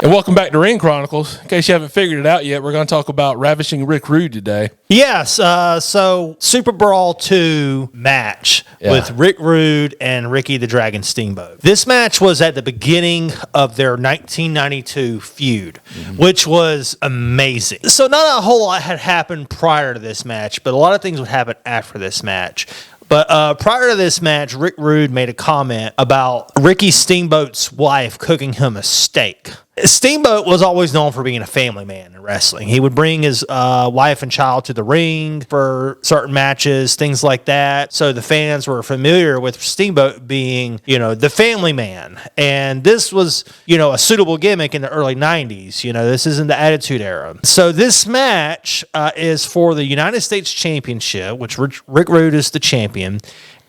And welcome back to Ring Chronicles. In case you haven't figured it out yet, we're going to talk about Ravishing Rick Rude today. Yes, so SuperBrawl II match with Rick Rude and Ricky the Dragon Steamboat. This match was at the beginning of their 1992 feud, which was amazing. So not a whole lot had happened prior to this match, but a lot of things would happen after this match. But prior to this match, Rick Rude made a comment about Ricky Steamboat's wife cooking him a steak. Steamboat was always known for being a family man in wrestling. He would bring his wife and child to the ring for certain matches, things like that. So the fans were familiar with Steamboat being, the family man. And this was, a suitable gimmick in the early 90s. This isn't the Attitude Era. So this match is for the United States Championship, which Rick Rude is the champion.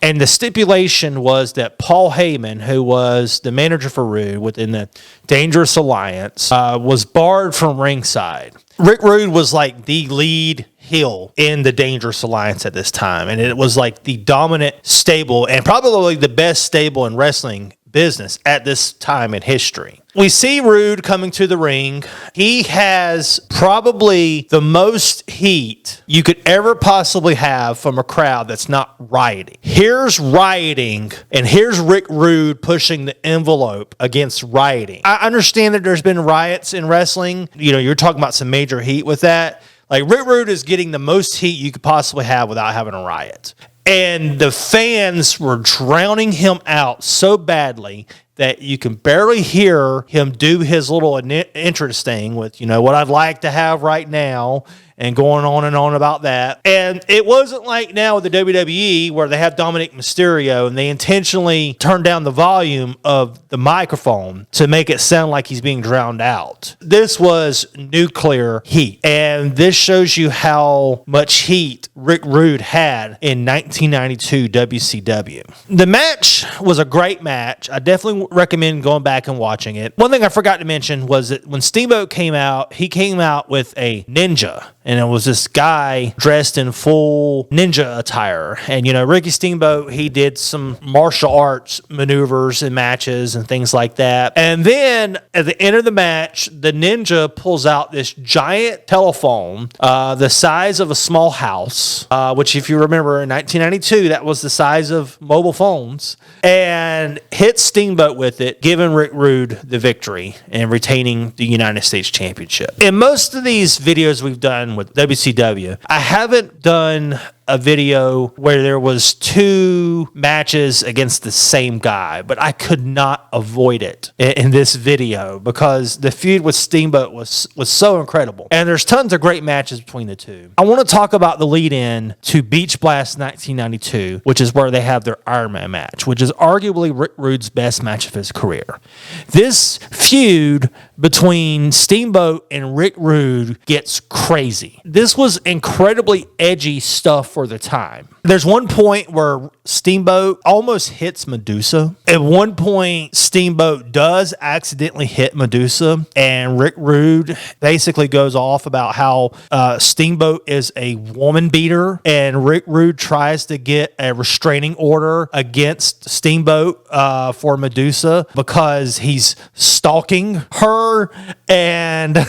And the stipulation was that Paul Heyman, who was the manager for Rude within the Dangerous Alliance, was barred from ringside. Rick Rude was like the lead heel in the Dangerous Alliance at this time. And it was like the dominant stable and probably the best stable in wrestling business at this time in history. We see Rude coming to the ring. He has probably the most heat you could ever possibly have from a crowd that's not rioting. Here's rioting, and here's Rick Rude pushing the envelope against rioting. I understand that there's been riots in wrestling. You're talking about some major heat with that. Like, Rick Rude is getting the most heat you could possibly have without having a riot. And the fans were drowning him out so badly that you can barely hear him do his little entrance thing with, what I'd like to have right now, and going on and on about that. And it wasn't like now with the WWE where they have Dominic Mysterio and they intentionally turn down the volume of the microphone to make it sound like he's being drowned out. This was nuclear heat. And this shows you how much heat Rick Rude had in 1992 WCW. The match was a great match. I definitely recommend going back and watching it. One thing I forgot to mention was that when Steamboat came out, he came out with a ninja. And it was this guy dressed in full ninja attire. And, Ricky Steamboat, he did some martial arts maneuvers and matches and things like that. And then at the end of the match, the ninja pulls out this giant telephone, the size of a small house, which if you remember in 1992, that was the size of mobile phones, and hits Steamboat with it, giving Rick Rude the victory and retaining the United States Championship. In most of these videos we've done with WCW, I haven't done a video where there was two matches against the same guy, but I could not avoid it in this video because the feud with Steamboat was so incredible. And there's tons of great matches between the two. I want to talk about the lead-in to Beach Blast 1992, which is where they have their Iron Man match, which is arguably Rick Rude's best match of his career. This feud between Steamboat and Rick Rude gets crazy. This was incredibly edgy stuff for the time. There's one point where Steamboat almost hits Medusa. At one point, Steamboat does accidentally hit Medusa, and Rick Rude basically goes off about how Steamboat is a woman beater, and Rick Rude tries to get a restraining order against Steamboat for Medusa because he's stalking her, and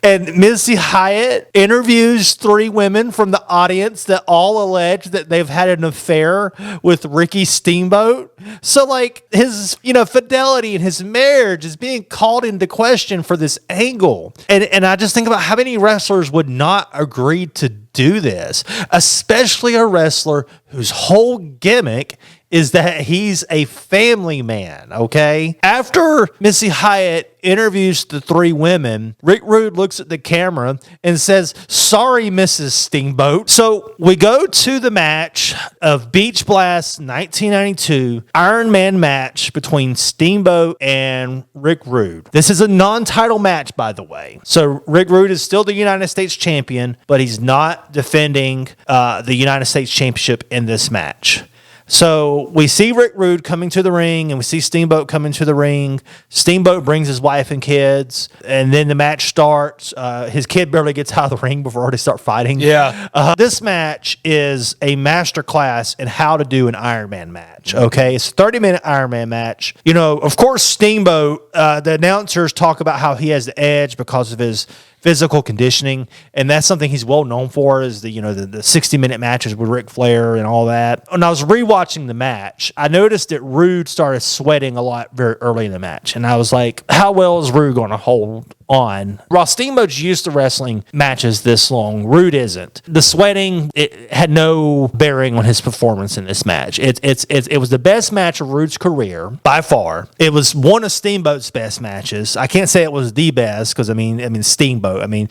and Missy Hyatt interviews three women from the audience that all allege that they've had an affair with Ricky Steamboat. So, his, fidelity in his marriage is being called into question for this angle. And I just think about how many wrestlers would not agree to do this, especially a wrestler whose whole gimmick is that he's a family man, okay? After Missy Hyatt interviews the three women, Rick Rude looks at the camera and says, "Sorry, Mrs. Steamboat." So we go to the match of Beach Blast 1992 Iron Man match between Steamboat and Rick Rude. This is a non-title match, by the way. So Rick Rude is still the United States champion, but he's not defending the United States Championship in this match. So we see Rick Rude coming to the ring, and we see Steamboat coming to the ring. Steamboat brings his wife and kids, and then the match starts. His kid barely gets out of the ring before they start fighting. Yeah. This match is a master class in how to do an Iron Man match. Okay, it's a 30-minute Iron Man match. You know, of course, Steamboat. The announcers talk about how he has the edge because of his physical conditioning, and that's something he's well known for, is the 60-minute matches with Ric Flair and all that. When I was rewatching the match, I noticed that Rude started sweating a lot very early in the match, and I was like, how well is Rude going to hold on? While Steamboat's used to wrestling matches this long, Rude isn't. The sweating, it had no bearing on his performance in this match. It was the best match of Rude's career by far. It was one of Steamboat's best matches. I can't say it was the best because I mean Steamboat. I mean,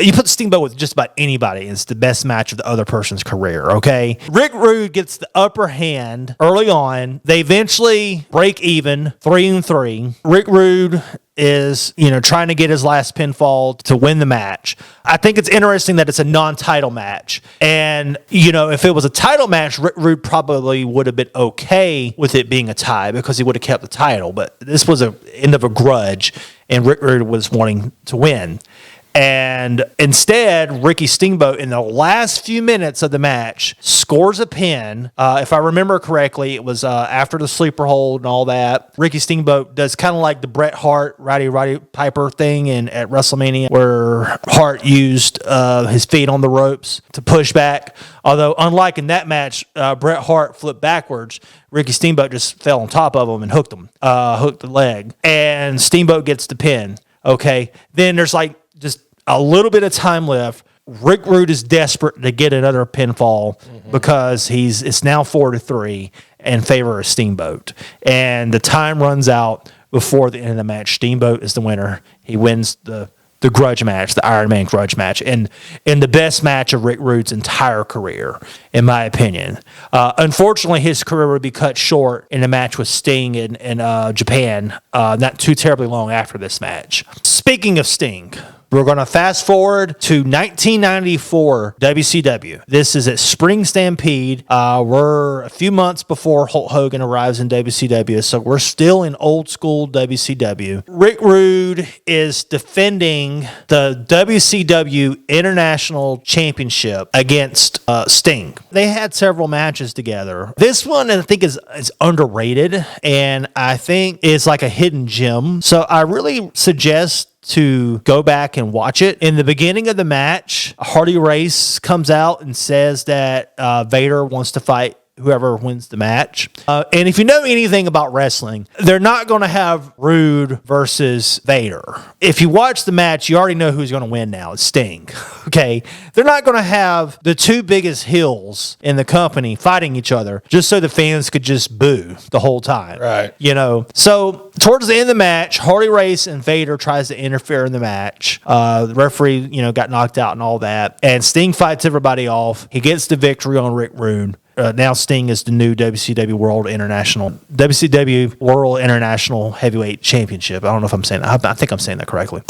you put Steamboat with just about anybody, it's the best match of the other person's career. Okay, Rick Rude gets the upper hand early on. They eventually break even 3-3. Rick Rude is, trying to get his last pinfall to win the match. I think it's interesting that it's a non-title match. And, if it was a title match, Rick Rude probably would have been okay with it being a tie because he would have kept the title. But this was an end of a grudge, and Rick Rude was wanting to win. And instead, Ricky Steamboat, in the last few minutes of the match, scores a pin. If I remember correctly, it was after the sleeper hold and all that. Ricky Steamboat does kind of like the Bret Hart, Roddy Piper thing at WrestleMania, where Hart used his feet on the ropes to push back. Although, unlike in that match, Bret Hart flipped backwards. Ricky Steamboat just fell on top of him and hooked the leg. And Steamboat gets the pin. Okay. Then there's just a little bit of time left. Rick Rude is desperate to get another pinfall because it's now 4-3 in favor of Steamboat. And the time runs out before the end of the match. Steamboat is the winner. He wins the grudge match, the Iron Man grudge match, and in the best match of Rick Rude's entire career, in my opinion. Unfortunately, his career would be cut short in a match with Sting in Japan, not too terribly long after this match. Speaking of Sting, we're going to fast forward to 1994 WCW. This is at Spring Stampede. We're a few months before Hulk Hogan arrives in WCW, so we're still in old school WCW. Rick Rude is defending the WCW International Championship against Sting. They had several matches together. This one, I think, is underrated, and I think is like a hidden gem. So I really suggest to go back and watch it. In the beginning of the match, Hardy Race comes out and says that Vader wants to fight whoever wins the match. And if you know anything about wrestling, they're not going to have Rude versus Vader. If you watch the match, you already know who's going to win now. It's Sting. Okay? They're not going to have the two biggest heels in the company fighting each other just so the fans could just boo the whole time. Right. So towards the end of the match, Hardy Race and Vader tries to interfere in the match. The referee, got knocked out and all that. And Sting fights everybody off. He gets the victory on Rick Rude. Now Sting is the new WCW World International Heavyweight Championship. I don't know if I'm saying that. I think I'm saying that correctly.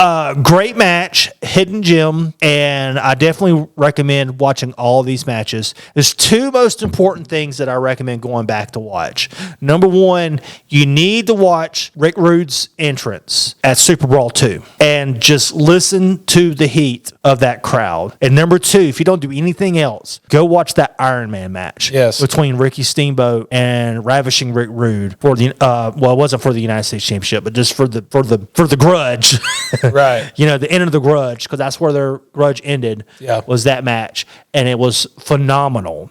Great match, hidden gem, and I definitely recommend watching all of these matches. There's two most important things that I recommend going back to watch. Number one, you need to watch Rick Rude's entrance at SuperBrawl II and just listen to the heat of that crowd. And number two, if you don't do anything else, go watch that Iron Man match. Yes. Between Ricky Steamboat and Ravishing Rick Rude for the it wasn't for the United States Championship, but just for the grudge. Right. The end of the grudge, because that's where their grudge ended. Yeah. Was that match, and it was phenomenal.